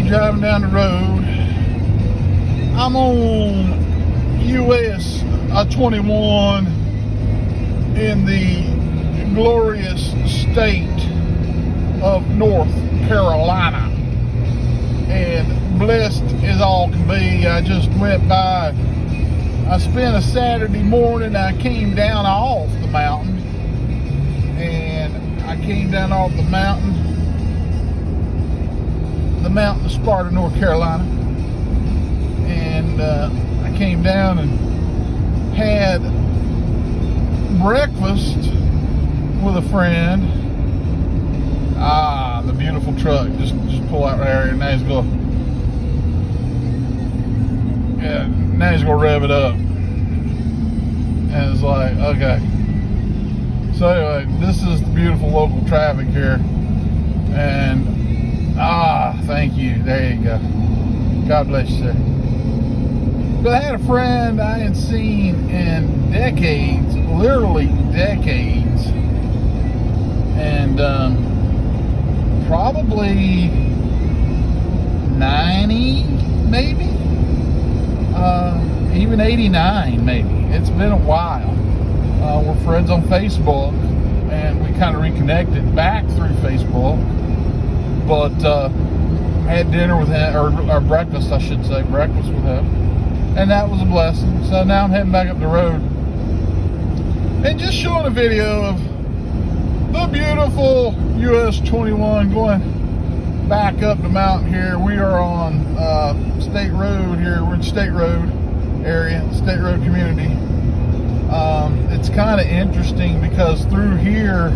driving down the road. I'm on US 21 in the glorious state of North Carolina, and blessed as all can be. I just went by. I spent a Saturday morning. I came down off the mountain, and I came down off the mountain of Sparta, North Carolina, and I came down and had breakfast with a friend. The beautiful truck. Just pull out right there, and now he's going. Yeah, now he's gonna rev it up, and it's like, okay. So anyway, this is the beautiful local traffic here, and thank you. There you go. God bless you, sir. But I had a friend I hadn't seen in decades, literally decades, and probably 90, maybe, even 89, maybe. It's been a while. We're friends on Facebook, and we kind of reconnected back through Facebook. But had dinner with him, or breakfast, I should say, breakfast with him, and that was a blessing. So now I'm heading back up the road and just showing a video of the beautiful US 21 going back up the mountain here. We are on State Road here. We're in State Road area, State Road community. It's kind of interesting because through here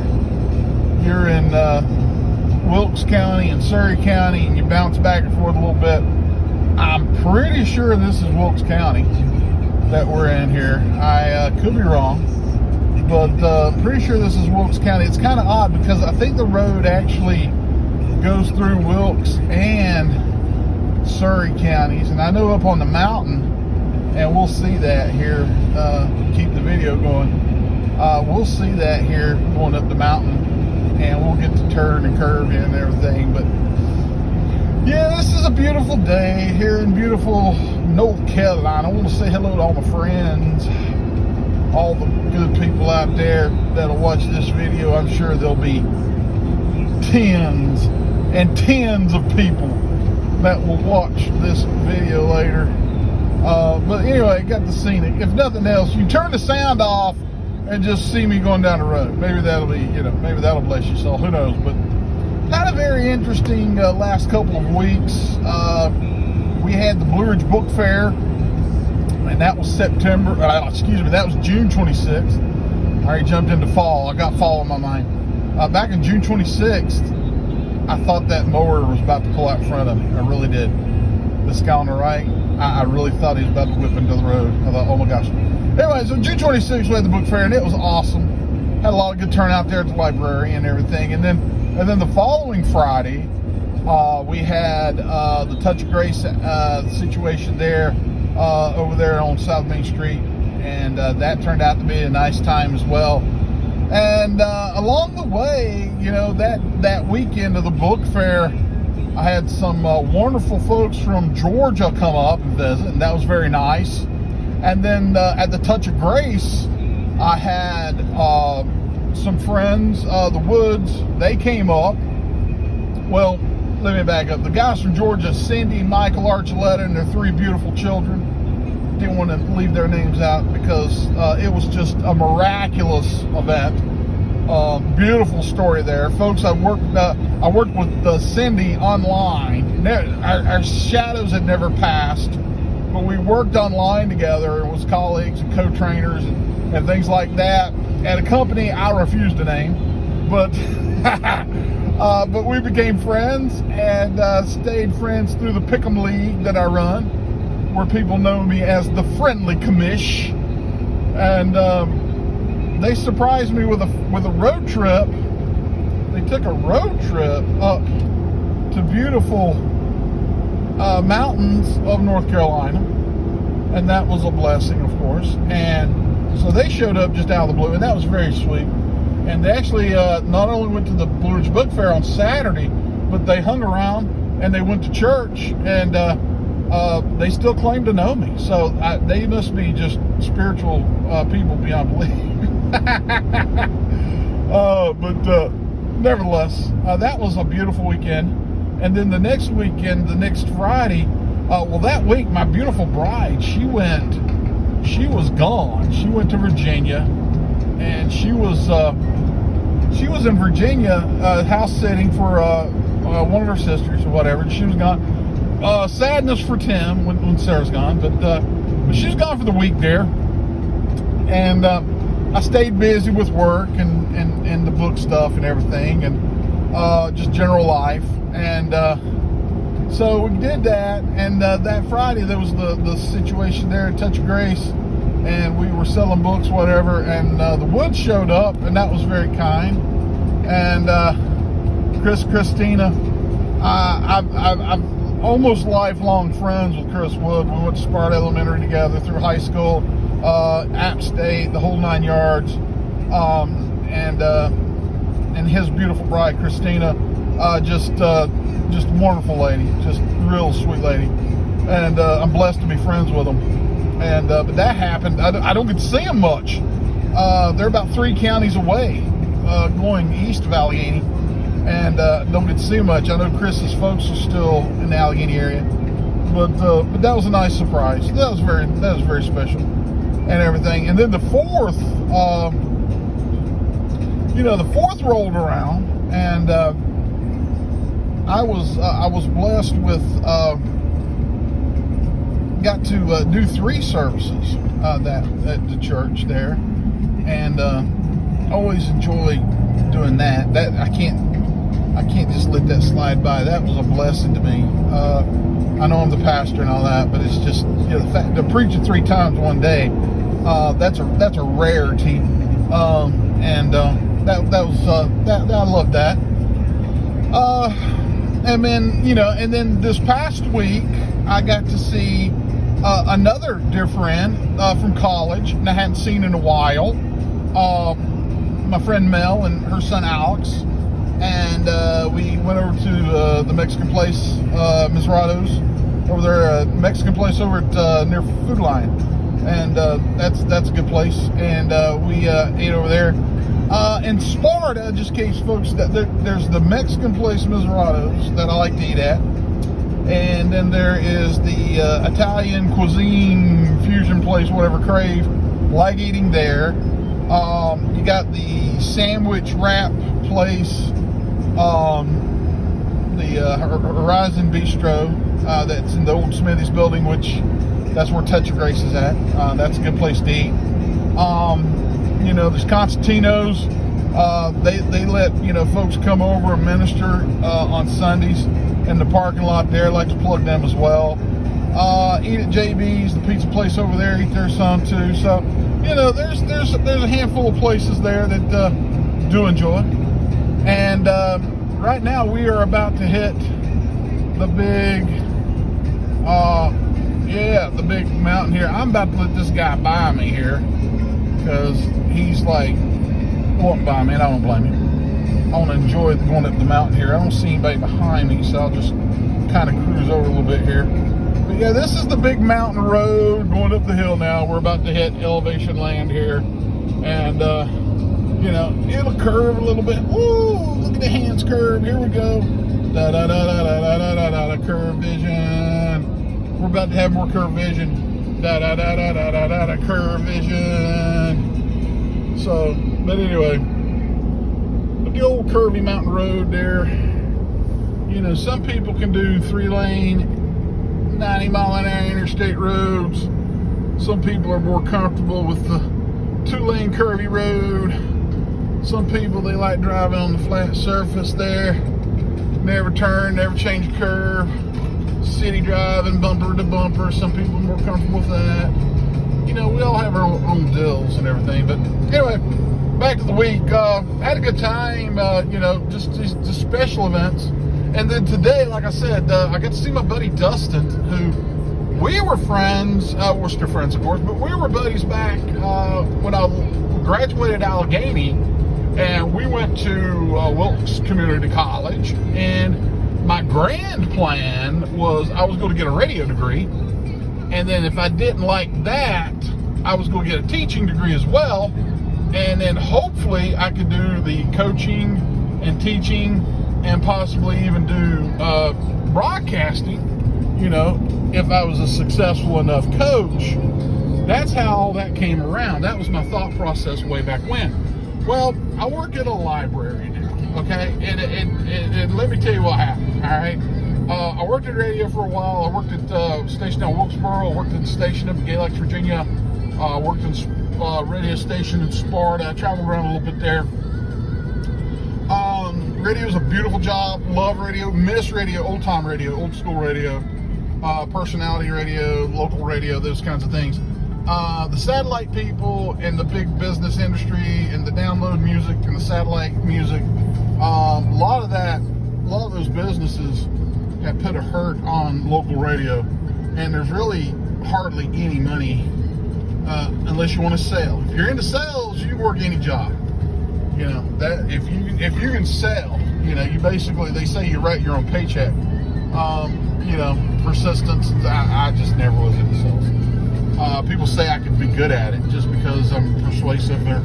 you're in Wilkes County and Surry County, and you bounce back and forth a little bit. I'm pretty sure this is Wilkes County that we're in here. I could be wrong, but pretty sure this is Wilkes County. It's kind of odd because I think the road actually goes through Wilkes and Surry counties, and I know up on the mountain, and we'll see that here. Keep the video going. We'll see that here going up the mountain, and we'll get to turn and curve in and everything. But yeah, this is a beautiful day here in beautiful North Carolina. I want to say hello to all my friends, all the good people out there that'll watch this video. I'm sure there'll be tens and tens of people that will watch this video later. But anyway, got the scenic. If nothing else, you turn the sound off and just see me going down the road. Maybe that'll be, maybe that'll bless your soul. Who knows? But had a very interesting last couple of weeks. We had the Blue Ridge Book Fair, and that was that was June 26th. I already jumped into fall. I got fall in my mind. Back in June 26th, I thought that mower was about to pull out in front of me. I really did. This guy on the right, I really thought he was about to whip into the road. I thought, oh my gosh. Anyway, so June 26th we had the book fair, and it was awesome. Had a lot of good turnout there at the library and everything. And then the following Friday, we had the Touch of Grace situation there, over there on South Main Street, and that turned out to be a nice time as well. And along the way, that weekend of the book fair, I had some wonderful folks from Georgia come up and visit, and that was very nice. And then at the Touch of Grace, I had some friends, the Woods, they came up. Well, let me back up. The guys from Georgia, Cindy, Michael, Archuleta, and their 3 beautiful children. Didn't want to leave their names out because it was just a miraculous event. Beautiful story there, folks. I worked with Cindy online. Our shadows had never passed, but we worked online together. It was colleagues and co-trainers and things like that at a company I refuse to name, but but we became friends and stayed friends through the Pick'em League that I run, where people know me as the Friendly Commish. And they surprised me with a road trip. They took a road trip up to beautiful mountains of North Carolina, and that was a blessing, of course. And so they showed up just out of the blue, and that was very sweet. And they actually not only went to the Blue Ridge Book Fair on Saturday, but they hung around and they went to church, and they still claim to know me. So they must be just spiritual people beyond belief. But nevertheless, that was a beautiful weekend. And then the next weekend, the next Friday, well, that week, my beautiful bride, she was gone. She went to Virginia, and she was in Virginia house sitting for one of her sisters or whatever. She was gone. Sadness for Tim when Sarah's gone, but she was gone for the week there. And I stayed busy with work and the book stuff and everything, and just general life. And so we did that, and that Friday there was the situation there at Touch of Grace, and we were selling books, whatever, and the Woods showed up, and that was very kind. And Christina, I'm almost lifelong friends with Chris Wood. We went to Sparta Elementary together through high school, App State, the whole 9 yards, and his beautiful bride Christina, just a wonderful lady, just real sweet lady, and I'm blessed to be friends with them. And but that happened. I don't get to see them much. They're about 3 counties away, going east of Allegheny, and don't get to see them much. I know Chris's folks are still in the Allegheny area, but that was a nice surprise. That was very special, and everything. And then the fourth, the fourth rolled around, and I was blessed with got to do 3 services that at the church there, and always enjoy doing that. That I can't just let that slide by. That was a blessing to me. I know I'm the pastor and all that, but it's just the fact to preach it 3 times one day. That's a rarity, and that was I love that. And then and then this past week I got to see another dear friend from college, and I hadn't seen in a while. My friend Mel and her son Alex, and we went over to the Mexican place, Miseratos, over there, Mexican place over at near Food Lion, and that's a good place. And we ate over there. In Sparta, just in case folks, that there's the Mexican place Miseratos that I like to eat at, and then there is the Italian cuisine fusion place, whatever, Crave. Like eating there. You got the sandwich wrap place, the Horizon Bistro, that's in the old Smithy's building, which that's where Touch of Grace is at. That's a good place to eat. There's Constantino's. They let folks come over and minister on Sundays in the parking lot there. I like to plug them as well. Eat at JB's, the pizza place over there. Eat there some too. So there's a handful of places there that do enjoy. And right now we are about to hit the big mountain here. I'm about to let this guy by me here, because he's like walking by me, and I don't blame him. I want to enjoy going up the mountain here. I don't see anybody behind me, so I'll just kind of cruise over a little bit here. But yeah, this is the big mountain road going up the hill now. We're about to hit elevation land here, and it'll curve a little bit. Woo! Look at the hands curve. Here we go. Da da da da da da da da da. Curve vision. We're about to have more curve vision. Da da da da da da da da. Curve vision. So, but anyway, the old curvy mountain road there. Some people can do 3-lane, 90-mile-an-hour interstate roads. Some people are more comfortable with the 2-lane curvy road. Some people, they like driving on the flat surface there. Never turn, never change a curve. City driving, bumper to bumper. Some people are more comfortable with that. We all have our own deals and everything. But anyway, back to the week. Had a good time, just these special events. And then today, like I said, I got to see my buddy Dustin, who we were friends. We're still friends, of course, but we were buddies back when I graduated Allegheny, and we went to Wilkes Community College. And my grand plan was I was going to get a radio degree, and then if I didn't like that, I was going to get a teaching degree as well, and then hopefully I could do the coaching and teaching and possibly even do broadcasting, if I was a successful enough coach. That's how all that came around. That was my thought process way back when. Well, I work at a library now, okay? And let me tell you what happened, all right? I worked at radio for a while. I worked at a station in Wilkesboro. I worked at the station up in Galax, Virginia. I worked in a radio station in Sparta. I traveled around a little bit there. Radio is a beautiful job. Love radio. Miss radio. Old time radio. Old school radio. Personality radio. Local radio. Those kinds of things. The satellite people and the big business industry and the download music and the satellite music, a lot of those businesses have put a hurt on local radio, and there's really hardly any money unless you want to sell. If you're into sales, you can work any job. That if you can sell, you basically, they say you write your own paycheck. Persistence. I just never was into sales. People say I could be good at it just because I'm persuasive or,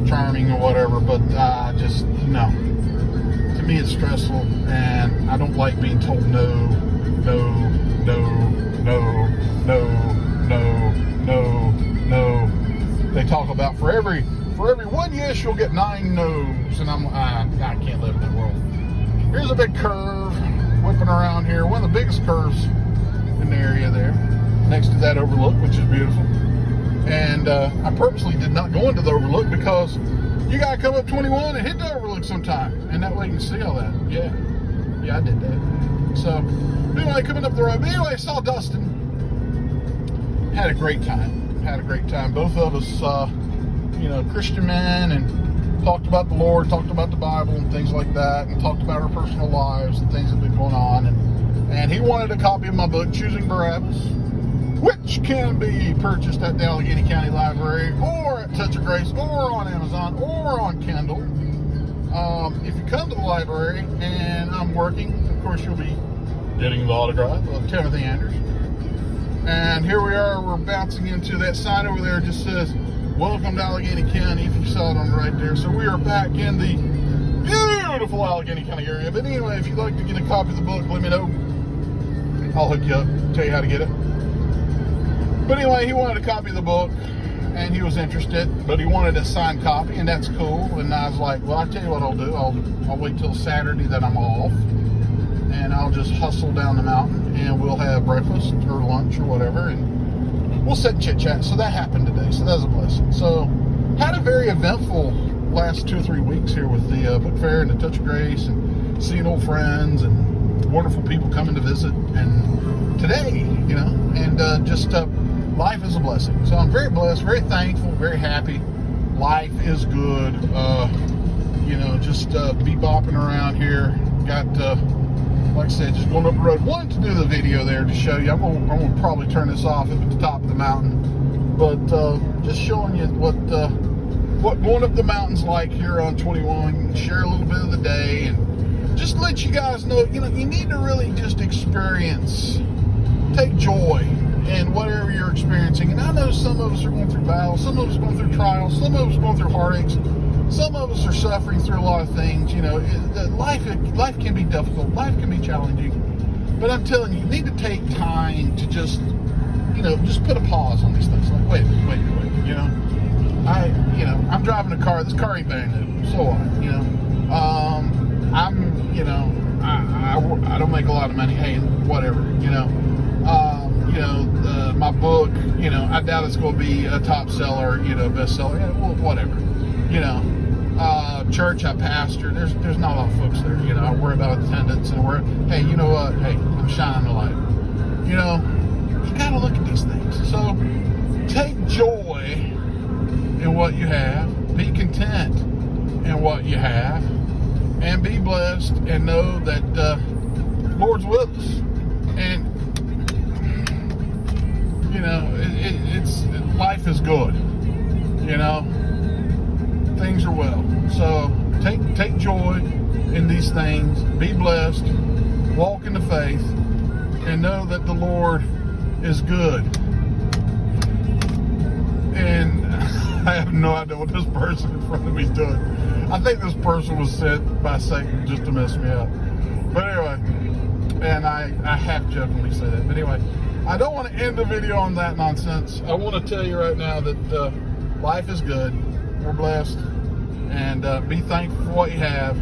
charming or whatever, but just, no. To me, it's stressful, and I don't like being told no. They talk about for every one yes, you'll get 9 no's, and I can't live in that world. Here's a big curve whipping around here, one of the biggest curves in the area there, next to that overlook, which is beautiful. And I purposely did not go into the overlook because you gotta come up 21 and hit the overlook sometime, and that way you can see all that. Yeah, I did that. So anyway, coming up the road. But anyway, saw Dustin. Had a great time. Both of us, Christian men, and talked about the Lord, talked about the Bible and things like that, and talked about our personal lives and things that have been going on. And he wanted a copy of my book, Choosing Barabbas, which can be purchased at the Allegheny County Library or at Touch of Grace or on Amazon or on Kindle. If you come to the library and I'm working, of course you'll be getting the autograph of Timothy Anders. And here we are, we're bouncing into that sign over there. It just says, welcome to Allegheny County, if you saw it on the right there. So we are back in the beautiful Allegheny County area. But anyway, if you'd like to get a copy of the book, let me know. I'll hook you up, tell you how to get it. But anyway, he wanted a copy of the book, and he was interested, but he wanted a signed copy, and that's cool. And I was like, well, I'll tell you what I'll do. I'll wait till Saturday that I'm off, and I'll just hustle down the mountain, and we'll have breakfast or lunch or whatever, and we'll sit and chit-chat. So that happened today, so that was a blessing. So had a very eventful last 2 or 3 weeks here with the book fair and the Touch of Grace, and seeing old friends and wonderful people coming to visit. And today, and just life is a blessing. So I'm very blessed, very thankful, very happy. Life is good. Just bebopping around here. Got, like I said, just going up the road. Wanted to do the video there to show you. I'm going to probably turn this off up at the top of the mountain. But just showing you what going up the mountain's like here on 21. Share a little bit of the day and just let you guys know, you need to really just experience, take joy in whatever you're experiencing. And I know some of us are going through battles, some of us are going through trials, some of us are going through heartaches, some of us are suffering through a lot of things. Life can be difficult, life can be challenging. But I'm telling you, you need to take time to just put a pause on these things. Like, wait, I'm driving a car. This car ain't brand new. So what? I don't make a lot of money. Hey, whatever. My book. I doubt it's going to be a top seller. Bestseller. Yeah, well, whatever. Church I pastor. There's not a lot of folks there. I worry about attendance and hey, you know what? Hey, I'm shining the light. You got to look at these things. So take joy in what you have. Be content in what you have, and be blessed, and know that Lord's with us. And life is good. Things are well. So take joy in these things. Be blessed. Walk in the faith, and know that the Lord is good. And I have no idea what this person in front of me is doing. I think this person was sent by Satan just to mess me up. But anyway, and I have jokingly said that. But anyway, I don't want to end the video on that nonsense. I want to tell you right now that life is good. We're blessed. And be thankful for what you have.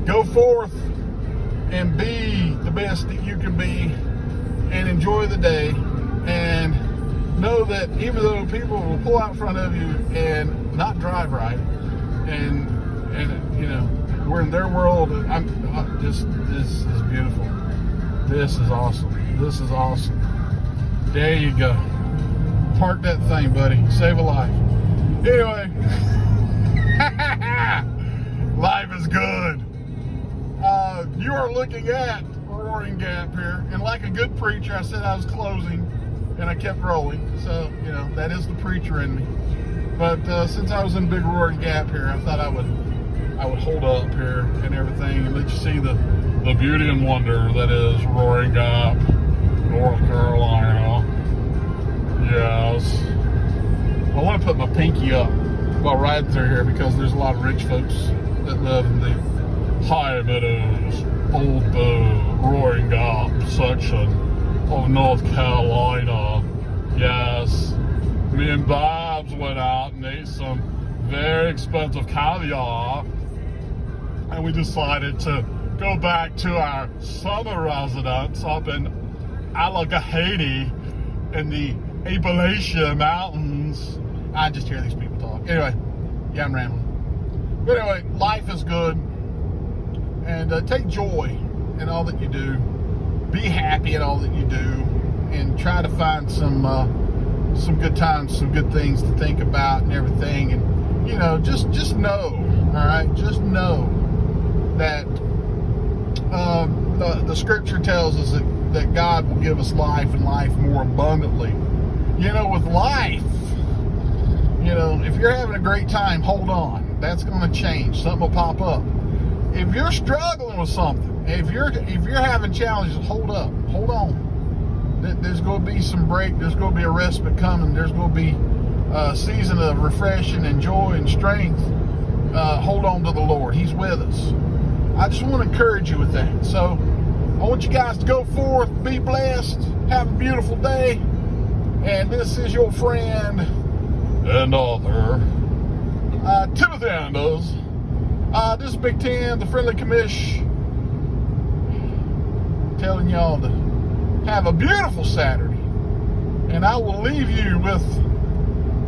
Go forth and be the best that you can be, and enjoy the day, and know that even though people will pull out in front of you and not drive right, and you know, we're in their world. This is beautiful. This is awesome. This is awesome. There you go. Park that thing, buddy. Save a life. Anyway, life is good. You are looking at Roaring Gap here, and like a good preacher, I said I was closing, and I kept rolling. So, you know, that is the preacher in me. But since I was in Big Roaring Gap here, I thought I would hold up here and everything, and let you see the beauty and wonder that is Roaring Gap, North Carolina. Yes. I want to put my pinky up while riding through here, because there's a lot of rich folks that live in the High Meadows, Old Bow, Roaring Gap section of North Carolina. Yes, me and Babs went out and ate some very expensive caviar, and we decided to go back to our summer residence up in Allegheny in the Appalachian Mountains. I just hear these people talk. Anyway, yeah, I'm rambling. But anyway, life is good. And take joy in all that you do. Be happy in all that you do, and try to find some good times, some good things to think about and everything. And you know, just know, all right, just know that the Scripture tells us that God will give us life, and life more abundantly. You know, with life, you know, if you're having a great time, hold on. That's going to change. Something will pop up. If you're struggling with something, if you're having challenges, hold up, hold on. There's going to be some break. There's going to be a respite coming. There's going to be a season of refreshing and joy and strength. Hold on to the Lord. He's with us. I just want to encourage you with that. So I want you guys to go forth, be blessed, have a beautiful day. And this is your friend and author, Timothy Anders. This is Big Ten, the Friendly Commish, telling y'all to have a beautiful Saturday. And I will leave you with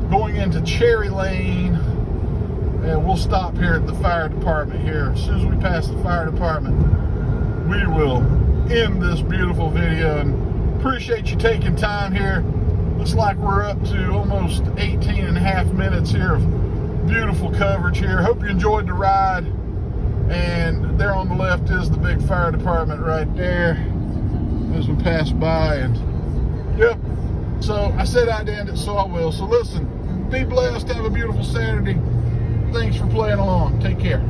going into Cherry Lane, and we'll stop here at the fire department here. As soon as we pass the fire department, we will end this beautiful video. And appreciate you taking time here. Looks like we're up to almost 18 and a half minutes here of beautiful coverage here. Hope you enjoyed the ride. And there on the left is the big fire department right there as we pass by. And yep, so I said I'd end it, so I will. So listen, be blessed, have a beautiful Saturday. Thanks for playing along. Take care.